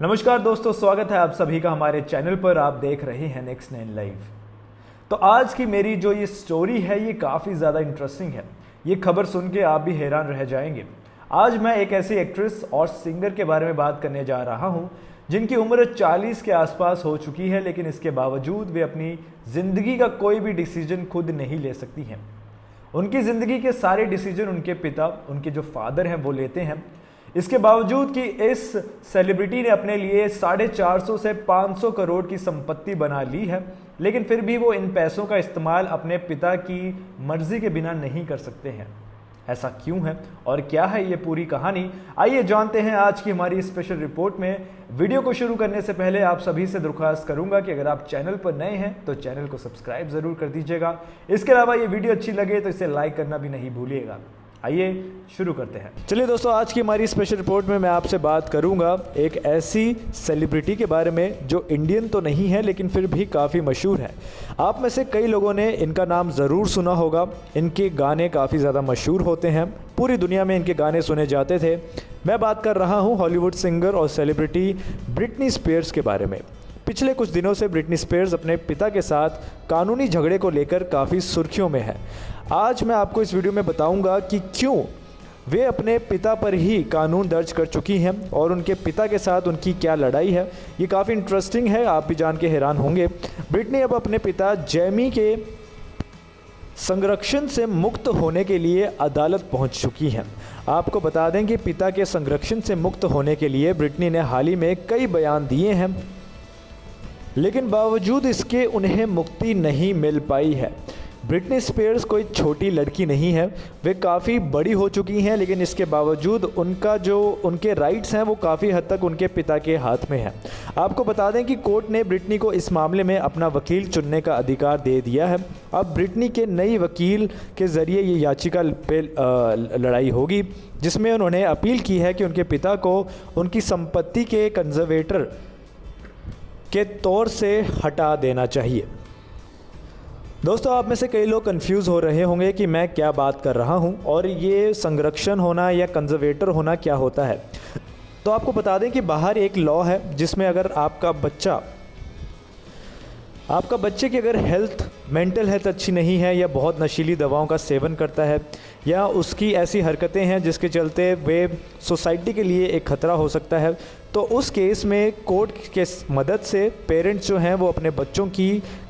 नमस्कार दोस्तों, स्वागत है आप सभी का हमारे चैनल पर। आप देख रहे हैं नेक्स्ट 9 लाइव। तो आज की मेरी जो ये स्टोरी है ये काफ़ी ज़्यादा इंटरेस्टिंग है। ये खबर सुन के आप भी हैरान रह जाएंगे। आज मैं एक ऐसी एक्ट्रेस और सिंगर के बारे में बात करने जा रहा हूँ जिनकी उम्र 40 के आसपास हो चुकी है, लेकिन इसके बावजूद वे अपनी ज़िंदगी का कोई भी डिसीजन खुद नहीं ले सकती हैं। उनकी ज़िंदगी के सारे डिसीजन उनके पिता, उनके जो फादर हैं, वो लेते हैं। इसके बावजूद कि इस सेलिब्रिटी ने अपने लिए 450 से 500 करोड़ की संपत्ति बना ली है, लेकिन फिर भी वो इन पैसों का इस्तेमाल अपने पिता की मर्जी के बिना नहीं कर सकते हैं। ऐसा क्यों है और क्या है ये पूरी कहानी, आइए जानते हैं आज की हमारी स्पेशल रिपोर्ट में। वीडियो को शुरू करने से पहले आप सभी से दरख्वास्त करूंगा कि अगर आप चैनल पर नए हैं तो चैनल को सब्सक्राइब जरूर कर दीजिएगा। इसके अलावा ये वीडियो अच्छी लगे तो इसे लाइक करना भी नहीं भूलिएगा। आइए शुरू करते हैं। चलिए दोस्तों, आज की हमारी स्पेशल रिपोर्ट में मैं आपसे बात करूंगा एक ऐसी सेलिब्रिटी के बारे में जो इंडियन तो नहीं है लेकिन फिर भी काफ़ी मशहूर है। आप में से कई लोगों ने इनका नाम ज़रूर सुना होगा। इनके गाने काफ़ी ज़्यादा मशहूर होते हैं, पूरी दुनिया में इनके गाने सुने जाते थे। मैं बात कर रहा हूँ हॉलीवुड सिंगर और सेलिब्रिटी ब्रिटनी स्पीयर्स के बारे में। पिछले कुछ दिनों से ब्रिटनी स्पीयर्स अपने पिता के साथ कानूनी झगड़े को लेकर काफ़ी सुर्खियों में है। आज मैं आपको इस वीडियो में बताऊंगा कि क्यों वे अपने पिता पर ही कानून दर्ज कर चुकी हैं और उनके पिता के साथ उनकी क्या लड़ाई है। ये काफ़ी इंटरेस्टिंग है, आप भी जान के हैरान होंगे। ब्रिटनी अब अपने पिता जेमी के संरक्षण से मुक्त होने के लिए अदालत पहुंच चुकी हैं। आपको बता दें कि पिता के संरक्षण से मुक्त होने के लिए ब्रिटनी ने हाल ही में कई बयान दिए हैं, लेकिन बावजूद इसके उन्हें मुक्ति नहीं मिल पाई है। ब्रिटनी स्पीयर्स कोई छोटी लड़की नहीं है, वे काफ़ी बड़ी हो चुकी हैं, लेकिन इसके बावजूद उनके राइट्स हैं वो काफ़ी हद तक उनके पिता के हाथ में है। आपको बता दें कि कोर्ट ने ब्रिटनी को इस मामले में अपना वकील चुनने का अधिकार दे दिया है। अब ब्रिटनी के नई वकील के ज़रिए ये याचिका पे लड़ाई होगी, जिसमें उन्होंने अपील की है कि उनके पिता को उनकी संपत्ति के कंजर्वेटर के तौर से हटा देना चाहिए। दोस्तों, आप में से कई लोग कंफ्यूज हो रहे होंगे कि मैं क्या बात कर रहा हूं और ये संरक्षण होना या कंजर्वेटर होना क्या होता है। तो आपको बता दें कि बाहर एक लॉ है जिसमें अगर आपका बच्चे की अगर मेंटल हेल्थ अच्छी नहीं है या बहुत नशीली दवाओं का सेवन करता है या उसकी ऐसी हरकतें हैं जिसके चलते वे सोसाइटी के लिए एक ख़तरा हो सकता है, तो उस केस में कोर्ट के मदद से पेरेंट्स जो हैं वो अपने बच्चों की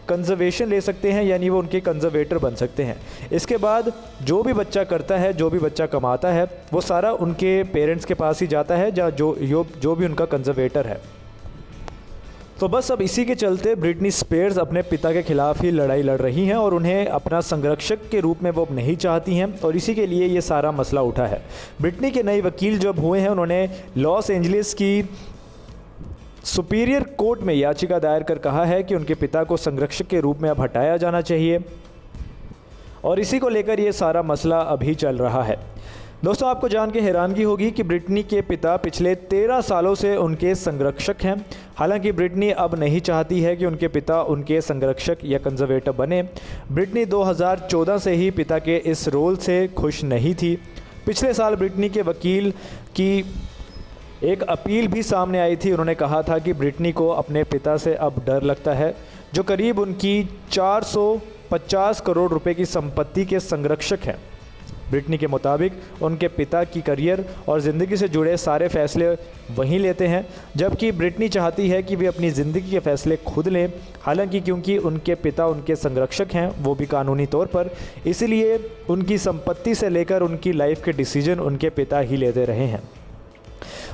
कंजर्वेशन ले सकते हैं, यानी वो उनके कंजर्वेटर बन सकते हैं। इसके बाद जो भी बच्चा करता है, जो भी बच्चा कमाता है, वो सारा उनके पेरेंट्स के पास ही जाता है जो भी उनका कंजर्वेटर है। तो बस अब इसी के चलते ब्रिटनी स्पीयर्स अपने पिता के खिलाफ ही लड़ाई लड़ रही हैं और उन्हें अपना संरक्षक के रूप में वो अब नहीं चाहती हैं, और इसी के लिए ये सारा मसला उठा है। ब्रिटनी के नए वकील जब हुए हैं, उन्होंने लॉस एंजलिस की सुपीरियर कोर्ट में याचिका दायर कर कहा है कि उनके पिता को संरक्षक के रूप में अब हटाया जाना चाहिए, और इसी को लेकर ये सारा मसला अभी चल रहा है। दोस्तों, आपको जान के हैरानगी होगी कि ब्रिटनी के पिता पिछले 13 सालों से उनके संरक्षक हैं। हालांकि ब्रिटनी अब नहीं चाहती है कि उनके पिता उनके संरक्षक या कंजर्वेटर बने। ब्रिटनी 2014 से ही पिता के इस रोल से खुश नहीं थी। पिछले साल ब्रिटनी के वकील की एक अपील भी सामने आई थी। उन्होंने कहा था कि ब्रिटनी को अपने पिता से अब डर लगता है, जो करीब उनकी 450 करोड़ रुपए की संपत्ति के संरक्षक हैं। ब्रिटनी के मुताबिक उनके पिता की करियर और ज़िंदगी से जुड़े सारे फैसले वही लेते हैं, जबकि ब्रिटनी चाहती है कि वे अपनी ज़िंदगी के फैसले खुद लें। हालांकि क्योंकि उनके पिता उनके संरक्षक हैं, वो भी कानूनी तौर पर, इसलिए उनकी संपत्ति से लेकर उनकी लाइफ के डिसीजन उनके पिता ही लेते रहे हैं।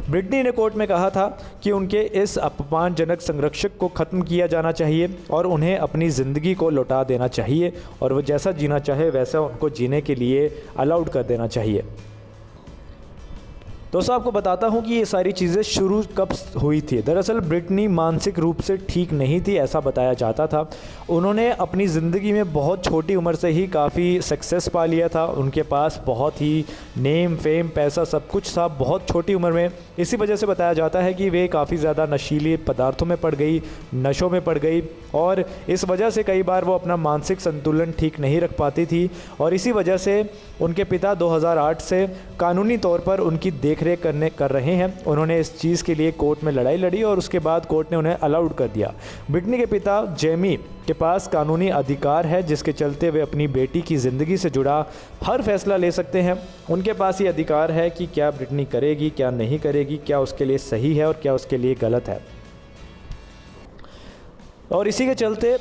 ब्रिटनी ने कोर्ट में कहा था कि उनके इस अपमानजनक संरक्षक को ख़त्म किया जाना चाहिए और उन्हें अपनी ज़िंदगी को लौटा देना चाहिए, और वो जैसा जीना चाहे वैसा उनको जीने के लिए अलाउड कर देना चाहिए। दोस्तों, आपको बताता हूँ कि ये सारी चीज़ें शुरू कब हुई थी। दरअसल ब्रिटनी मानसिक रूप से ठीक नहीं थी, ऐसा बताया जाता था। उन्होंने अपनी ज़िंदगी में बहुत छोटी उम्र से ही काफ़ी सक्सेस पा लिया था। उनके पास बहुत ही नेम, फेम, पैसा सब कुछ था बहुत छोटी उम्र में। इसी वजह से बताया जाता है कि वे काफ़ी ज़्यादा नशीले पदार्थों में पड़ गई, नशों में पड़ गई, और इस वजह से कई बार वो अपना मानसिक संतुलन ठीक नहीं रख पाती थी। और इसी वजह से उनके पिता 2008 से कानूनी तौर पर उनकी देख रेख कर रहे हैं, उन्होंने इस चीज़ के लिए कोर्ट में लड़ाई लड़ी और उसके बाद कोर्ट ने उन्हें अलाउड कर दिया। ब्रिटनी के पिता जेमी के पास कानूनी अधिकार है जिसके चलते वे अपनी बेटी की ज़िंदगी से जुड़ा हर फैसला ले सकते हैं। उनके पास ये अधिकार है कि क्या ब्रिटनी करेगी, क्या नहीं करेगी, क्या उसके लिए सही है और क्या उसके लिए गलत है। और इसी के चलते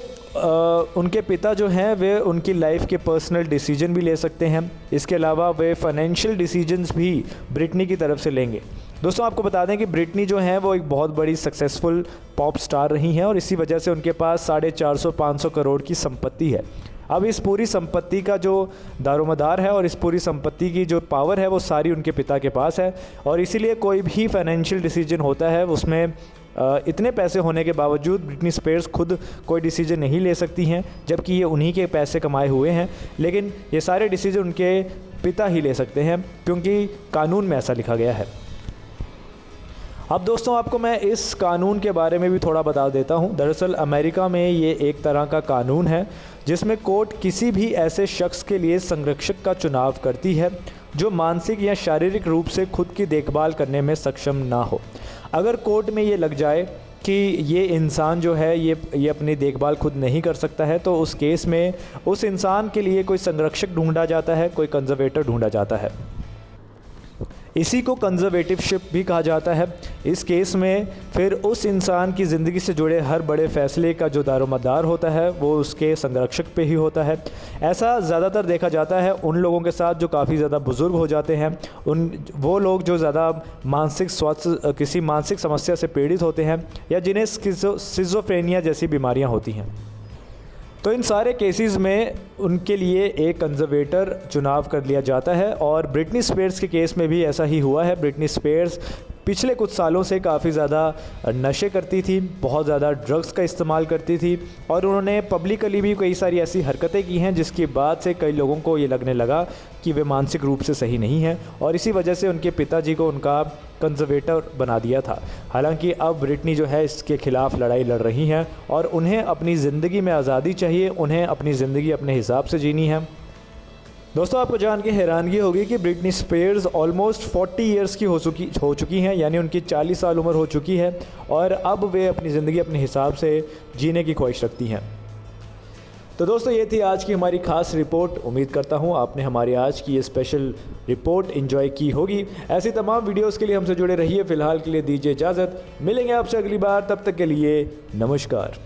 उनके पिता जो हैं वे उनकी लाइफ के पर्सनल डिसीजन भी ले सकते हैं। इसके अलावा वे फाइनेंशियल डिसीजंस भी ब्रिटनी की तरफ से लेंगे। दोस्तों आपको बता दें कि ब्रिटनी जो है वो एक बहुत बड़ी सक्सेसफुल पॉप स्टार रही हैं और इसी वजह से उनके पास 450-500 करोड़ की संपत्ति है। अब इस पूरी संपत्ति का जो दारोमदार है और इस पूरी संपत्ति की जो पावर है वो सारी उनके पिता के पास है और इसीलिए कोई भी फाइनेंशियल डिसीजन होता है उसमें इतने पैसे होने के बावजूद ब्रिटनी स्पीयर्स खुद कोई डिसीजन नहीं ले सकती हैं, जबकि ये उन्हीं के पैसे कमाए हुए हैं। लेकिन ये सारे डिसीजन उनके पिता ही ले सकते हैं क्योंकि कानून में ऐसा लिखा गया है। अब दोस्तों आपको मैं इस कानून के बारे में भी थोड़ा बता देता हूँ। दरअसल अमेरिका में ये एक तरह का कानून है जिसमें कोर्ट किसी भी ऐसे शख्स के लिए संरक्षक का चुनाव करती है जो मानसिक या शारीरिक रूप से खुद की देखभाल करने में सक्षम ना हो। अगर कोर्ट में ये लग जाए कि ये इंसान जो है ये अपनी देखभाल खुद नहीं कर सकता है तो उस केस में उस इंसान के लिए कोई संरक्षक ढूंढा जाता है, कोई कंजर्वेटर ढूंढा जाता है। इसी को कंजर्वेटिवशिप भी कहा जाता है। इस केस में फिर उस इंसान की ज़िंदगी से जुड़े हर बड़े फ़ैसले का जो दारोमदार होता है वो उसके संरक्षक पे ही होता है। ऐसा ज़्यादातर देखा जाता है उन लोगों के साथ जो काफ़ी ज़्यादा बुज़ुर्ग हो जाते हैं, वो लोग जो ज़्यादा मानसिक स्वास्थ्य किसी मानसिक समस्या से पीड़ित होते हैं या जिन्हें सिज़ोफ्रेनिया जैसी बीमारियाँ होती हैं। तो इन सारे केसेस में उनके लिए एक कंजर्वेटर चुनाव कर लिया जाता है और ब्रिटनी स्पीयर्स के केस में भी ऐसा ही हुआ है। ब्रिटनी स्पीयर्स पिछले कुछ सालों से काफ़ी ज़्यादा नशे करती थी, बहुत ज़्यादा ड्रग्स का इस्तेमाल करती थी और उन्होंने पब्लिकली भी कई सारी ऐसी हरकतें की हैं जिसकी बाद से कई लोगों को ये लगने लगा कि वे मानसिक रूप से सही नहीं हैं और इसी वजह से उनके पिताजी को उनका कंजर्वेटर बना दिया था। हालांकि अब ब्रिटनी जो है इसके ख़िलाफ़ लड़ाई लड़ रही हैं और उन्हें अपनी ज़िंदगी में आज़ादी चाहिए, उन्हें अपनी ज़िंदगी अपने हिसाब से जीनी है। दोस्तों आपको जान के हैरानगी होगी कि ब्रिटनी स्पीयर्स ऑलमोस्ट 40 इयर्स की हो चुकी हैं, यानी उनकी 40 साल उम्र हो चुकी है और अब वे अपनी ज़िंदगी अपने हिसाब से जीने की ख्वाहिश रखती हैं। तो दोस्तों ये थी आज की हमारी ख़ास रिपोर्ट। उम्मीद करता हूँ आपने हमारी आज की ये स्पेशल रिपोर्ट एंजॉय की होगी। ऐसी तमाम वीडियोस के लिए हमसे जुड़े रहिए। फ़िलहाल के लिए दीजिए इजाज़त, मिलेंगे आपसे अगली बार, तब तक के लिए नमस्कार।